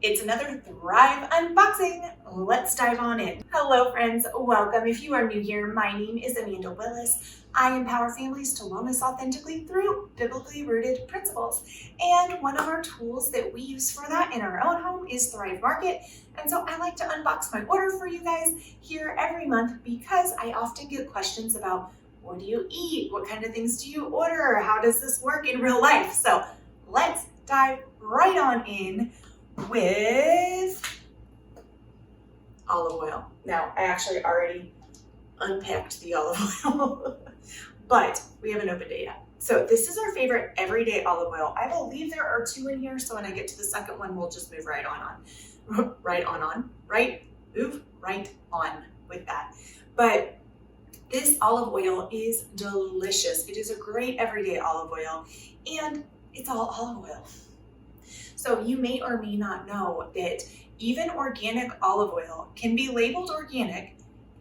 It's another Thrive unboxing. Let's dive on in. Hello friends, welcome. If you are new here, my name is Amanda Willis. I empower families to wellness authentically through biblically rooted principles. And one of our tools that we use for that in our own home is Thrive Market. And so I like to unbox my order for you guys here every month because I often get questions about what do you eat? What kind of things do you order? How does this work in real life? So let's dive right on in with olive oil. Now, I actually already unpacked the olive oil, but we haven't opened it yet. So this is our favorite everyday olive oil. I believe there are two in here, so when I get to the second one, we'll just move right on with that. But this olive oil is delicious. It is a great everyday olive oil, and it's all olive oil. So you may or may not know that even organic olive oil can be labeled organic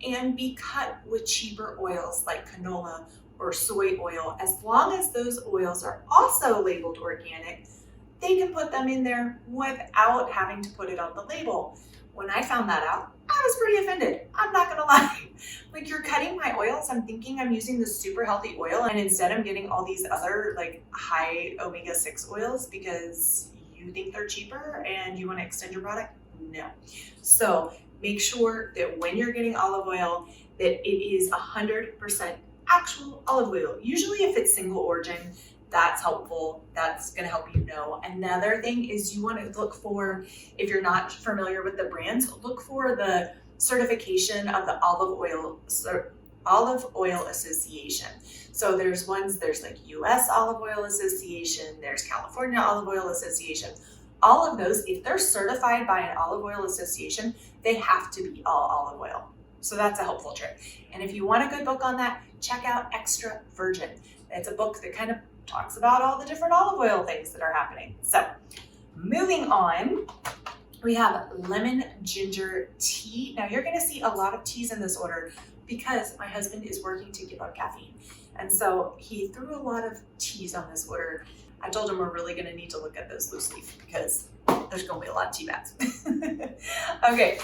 and be cut with cheaper oils like canola or soy oil. As long as those oils are also labeled organic, they can put them in there without having to put it on the label. When I found that out, I was pretty offended. I'm not gonna lie. Like, you're cutting my oils. I'm thinking I'm using this super healthy oil, and instead I'm getting all these other like high omega-6 oils because you think they're cheaper and you want to extend your product? No. So make sure that when you're getting olive oil, that it is 100% actual olive oil. Usually if it's single origin, that's helpful. That's going to help you know. Another thing is you want to look for, if you're not familiar with the brands, look for the certification of the Olive Oil Association. So there's like US Olive Oil Association, there's California Olive Oil Association. All of those, if they're certified by an olive oil association, they have to be all olive oil. So that's a helpful trick. And if you want a good book on that, check out Extra Virgin. It's a book that kind of talks about all the different olive oil things that are happening. So moving on, we have lemon ginger tea. Now you're gonna see a lot of teas in this order because my husband is working to give up caffeine. And so he threw a lot of teas on this order. I told him we're really gonna need to look at those loose leaf because there's gonna be a lot of tea bags. Okay,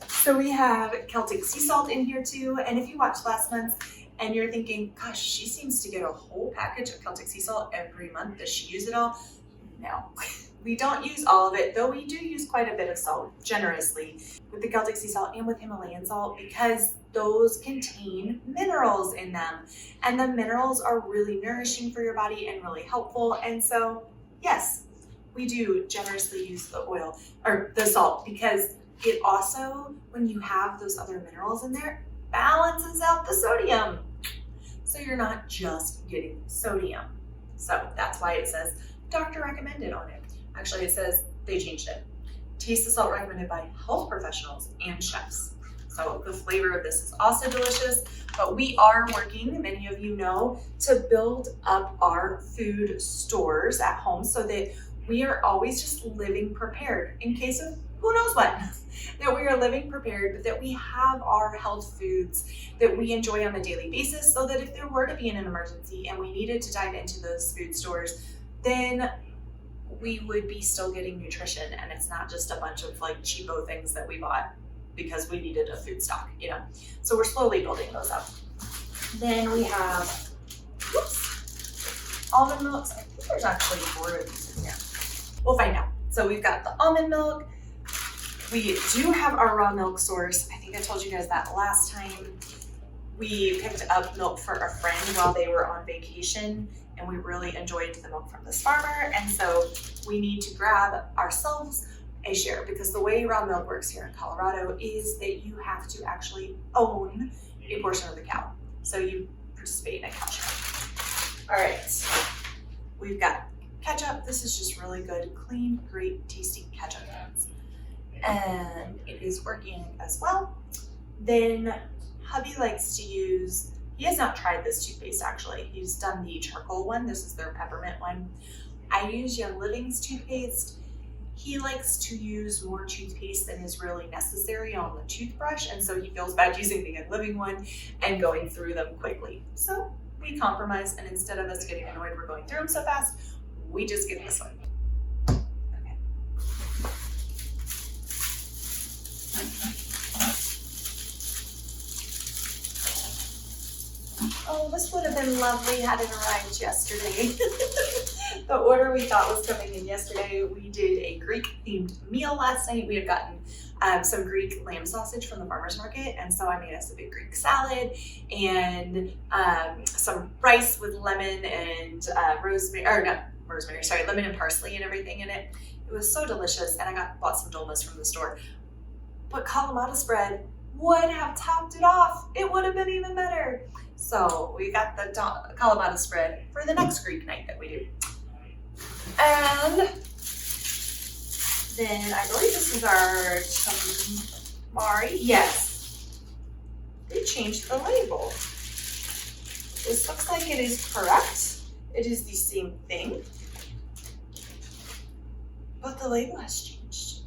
so we have Celtic Sea Salt in here too. And if you watched last month and you're thinking, gosh, she seems to get a whole package of Celtic Sea Salt every month. Does she use it all? No, we don't use all of it, though we do use quite a bit of salt generously with the Celtic Sea Salt and with Himalayan salt because those contain minerals in them. And the minerals are really nourishing for your body and really helpful. And so, yes, we do generously use the oil or the salt because it also, when you have those other minerals in there, balances out the sodium. So you're not just getting sodium. So that's why it says doctor recommended on it. Actually, it says they changed it. Taste the salt recommended by health professionals and chefs. So the flavor of this is also delicious, but we are working, many of you know, to build up our food stores at home so that we are always just living prepared in case of who knows what, that we are living prepared, but that we have our health foods that we enjoy on a daily basis so that if there were to be an emergency and we needed to dive into those food stores, then we would be still getting nutrition and it's not just a bunch of like cheapo things that we bought because we needed a food stock, you know. So we're slowly building those up. Then we have, almond milk. I think there's actually 4 of these in here. We'll find out. So we've got the almond milk. We do have our raw milk source. I think I told you guys that last time. We picked up milk for a friend while they were on vacation and we really enjoyed the milk from this farmer. And so we need to grab ourselves a share because the way raw milk works here in Colorado is that you have to actually own a portion of the cow. So you participate in a cow share. All right, we've got ketchup. This is just really good, clean, great tasting ketchup. And it is organic as well. Then hubby likes to use, he has not tried this toothpaste actually. He's done the charcoal one. This is their peppermint one. I use Young Living's toothpaste. He likes to use more toothpaste than is really necessary on the toothbrush. And so he feels bad using the Young Living one and going through them quickly. So we compromise, and instead of us getting annoyed we're going through them so fast, we just get this one. Okay. Oh, this would have been lovely had it arrived yesterday. The order we thought was coming in yesterday, we did a Greek-themed meal last night. We had gotten some Greek lamb sausage from the farmer's market, and so I made us a big Greek salad and some rice with lemon and lemon and parsley and everything in it. It was so delicious, and I bought some dolmas from the store. But Kalamata spread would have topped it off. It would have been even better. So we got the Kalamata spread for the next Greek night that we do. And then I believe this is our tamari. Yes, they changed the label. This looks like it is correct. It is the same thing, but the label has changed.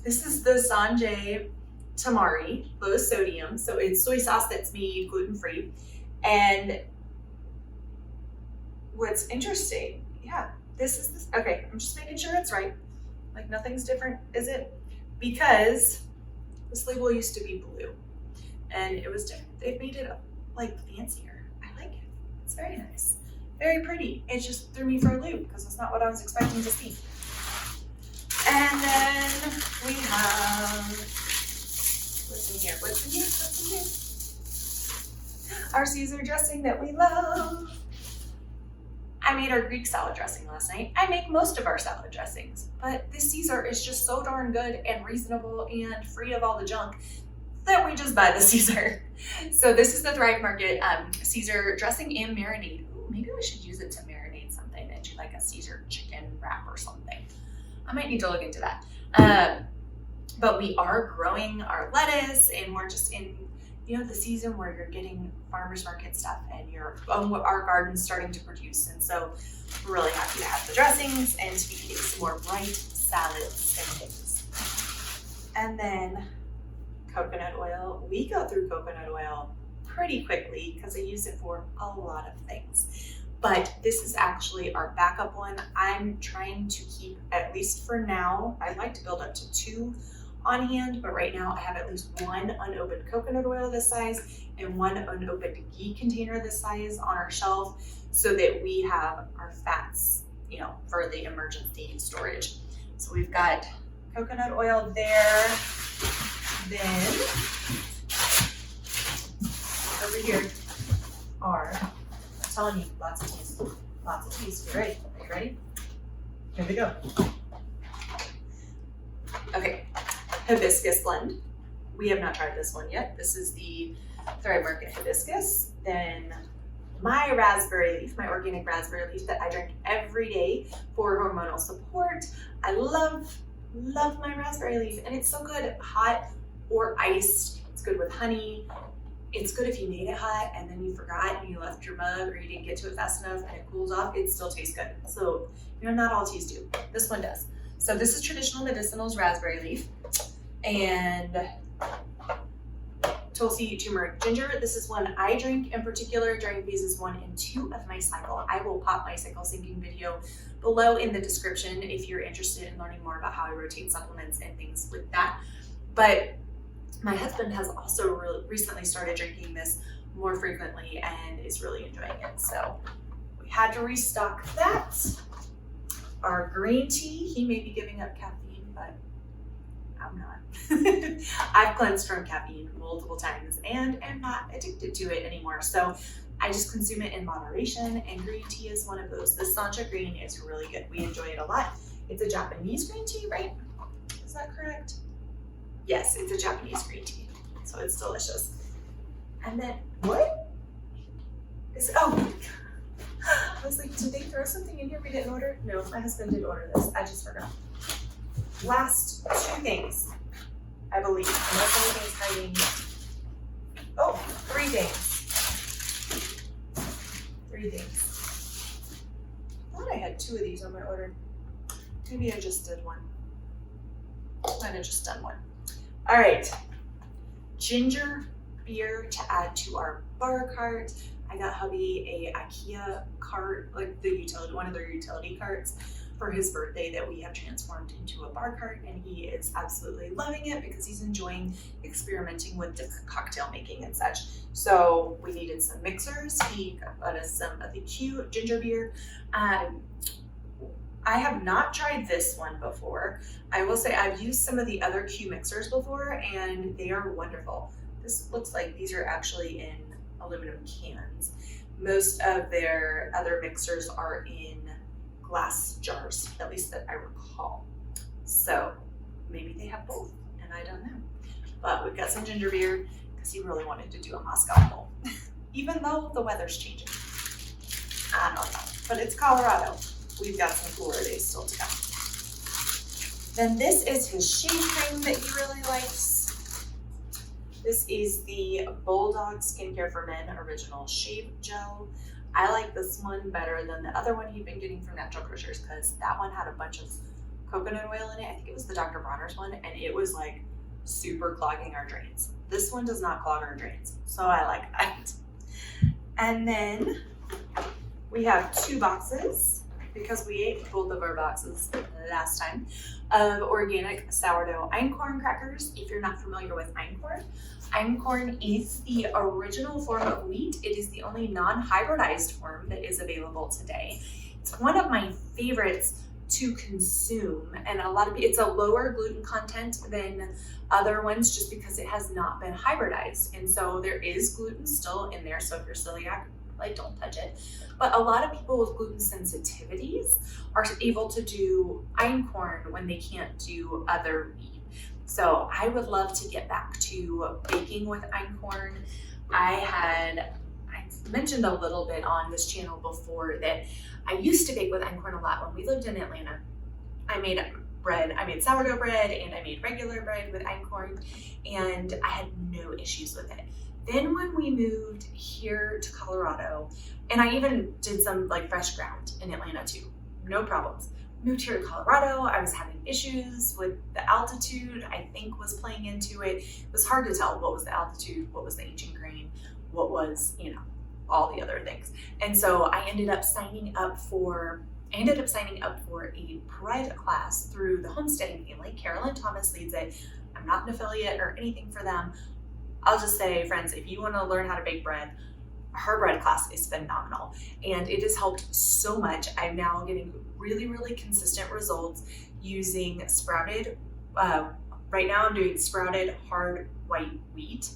This is the Sanjay tamari, low sodium. So it's soy sauce that's made gluten-free. And what's interesting, okay, I'm just making sure it's right. Like nothing's different, is it? Because this label used to be blue and it was different. They've made it like fancier. I like it. It's very nice, very pretty. It just threw me for a loop because it's not what I was expecting to see. And then we have, what's in here? Our Caesar dressing that we love. I made our Greek salad dressing last night. I make most of our salad dressings, but this Caesar is just so darn good and reasonable and free of all the junk that we just buy the Caesar. So this is the Thrive Market Caesar dressing and marinade. Ooh, maybe we should use it to marinate something and do like a Caesar chicken wrap or something. I might need to look into that. But we are growing our lettuce, and we're just in the season where you're getting farmers market stuff and our garden's starting to produce. And so we're really happy to have the dressings and to be eating some more bright salads and things. And then coconut oil. We go through coconut oil pretty quickly because I use it for a lot of things. But this is actually our backup one. I'm trying to keep, at least for now, I'd like to build up to 2 on hand, but right now I have at least 1 unopened coconut oil this size and 1 unopened ghee container this size on our shelf so that we have our fats, for the emergency storage. So we've got coconut oil there. Then over here are, I'm telling you, lots of teas. Get ready. Are you ready? Here we go. Okay. Hibiscus blend. We have not tried this one yet. This is the Thrive Market hibiscus. Then my raspberry leaf, my organic raspberry leaf that I drink every day for hormonal support. I love my raspberry leaf, and it's so good hot or iced. It's good with honey. It's good if you made it hot and then you forgot and you left your mug or you didn't get to it fast enough and it cools off, it still tastes good. So, not all teas do. This one does. So this is traditional medicinals raspberry leaf and Tulsi, turmeric, ginger. This is one I drink in particular during phases 1 and 2 of my cycle. I will pop my cycle syncing video below in the description if you're interested in learning more about how I rotate supplements and things with that. But my husband has also recently started drinking this more frequently and is really enjoying it. So we had to restock that. Our green tea, he may be giving up caffeine, but I'm not. I've cleansed from caffeine multiple times and am not addicted to it anymore. So I just consume it in moderation, and green tea is one of those. The Sancha green is really good. We enjoy it a lot. It's a Japanese green tea, right? Is that correct? Yes, it's a Japanese green tea. So it's delicious. And then, what? I was like, did they throw something in here we didn't order? No, my husband did order this. I just forgot. Last 2 things, I believe. Unless anything's hiding. 3 things. 3 things. I thought I had 2 of these on my order. Maybe I just did 1. Might have just done 1. All right. Ginger beer to add to our bar cart. I got hubby a IKEA cart, like one of their utility carts for his birthday that we have transformed into a bar cart, and he is absolutely loving it because he's enjoying experimenting with different cocktail making and such. So we needed some mixers. He got us some of the cute ginger beer. I have not tried this one before. I will say I've used some of the other Q mixers before, and they are wonderful. This looks like these are actually in aluminum cans. Most of their other mixers are in glass jars, at least that I recall. So maybe they have both, and I don't know. But we've got some ginger beer because he really wanted to do a Moscow Mule, even though the weather's changing. I don't know, but it's Colorado. We've got some cooler days still to come. Then this is his shave cream that he really likes. This is the Bulldog Skincare for Men Original Shave Gel. I like this one better than the other one he'd been getting from Natural Grocers because that one had a bunch of coconut oil in it. I think it was the Dr. Bronner's one, and it was like super clogging our drains. This one does not clog our drains, so I like that. And then we have 2 boxes, because we ate both of our boxes last time, of organic sourdough einkorn crackers. If you're not familiar with einkorn, einkorn is the original form of wheat. It is the only non-hybridized form that is available today. It's one of my favorites to consume, and it's a lower gluten content than other ones just because it has not been hybridized. And so there is gluten still in there, so if you're celiac, like, don't touch it. But a lot of people with gluten sensitivities are able to do einkorn when they can't do other wheat. So I would love to get back to baking with einkorn. I mentioned a little bit on this channel before that I used to bake with einkorn a lot when we lived in Atlanta. I made bread, I made sourdough bread, and I made regular bread with einkorn, and I had no issues with it. Then when we moved here to Colorado, and I even did some like fresh ground in Atlanta too, no problems. Moved here to Colorado, I was having issues with the altitude, I think was playing into it. It was hard to tell what was the altitude, what was the ancient grain, what was, all the other things. And so I ended up signing up for a bread class through the Homesteading Family. Carolyn Thomas leads it. I'm not an affiliate or anything for them. I'll just say, friends, if you want to learn how to bake bread, her bread class is phenomenal, and it has helped so much. I'm now getting really, really consistent results using sprouted, right now I'm doing sprouted hard white wheat,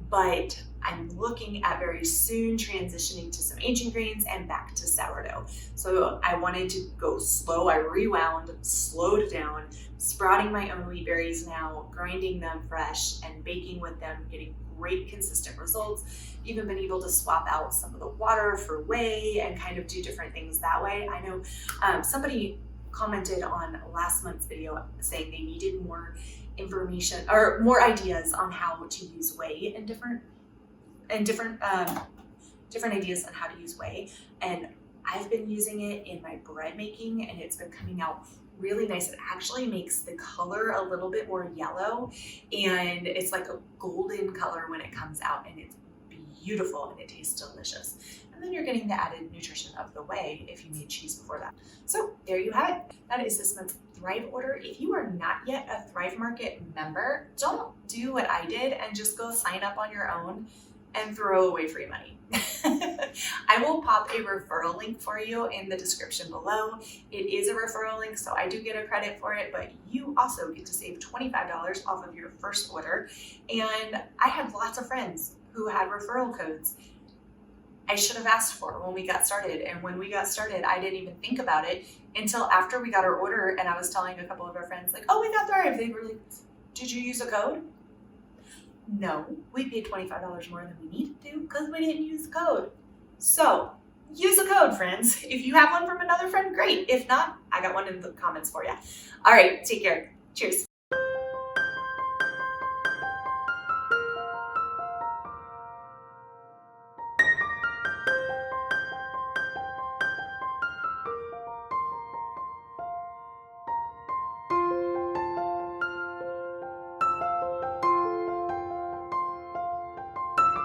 but I'm looking at very soon transitioning to some ancient grains and back to sourdough. So I wanted to go slow. I rewound, slowed down, sprouting my own wheat berries now, grinding them fresh and baking with them, getting great consistent results. Even been able to swap out some of the water for whey and kind of do different things that way. I know somebody commented on last month's video saying they needed more information or more ideas on how to use whey and different ideas on how to use whey. And I've been using it in my bread making, and it's been coming out really nice. It actually makes the color a little bit more yellow, and it's like a golden color when it comes out, and it's beautiful and it tastes delicious. And then you're getting the added nutrition of the whey if you made cheese before that. So there you have it. That is this month's Thrive order. If you are not yet a Thrive Market member, don't do what I did and just go sign up on your own and throw away free money. I will pop a referral link for you in the description below. It is a referral link, so I do get a credit for it, but you also get to save $25 off of your first order. And I had lots of friends who had referral codes I should have asked for when we got started. And when we got started, I didn't even think about it until after we got our order, and I was telling a couple of our friends, like, oh, we got Thrive. They were like, did you use a code? No, we paid $25 more than we needed to because we didn't use the code. So use a code, friends. If you have one from another friend, great. If not, I got one in the comments for you. All right, take care. Cheers.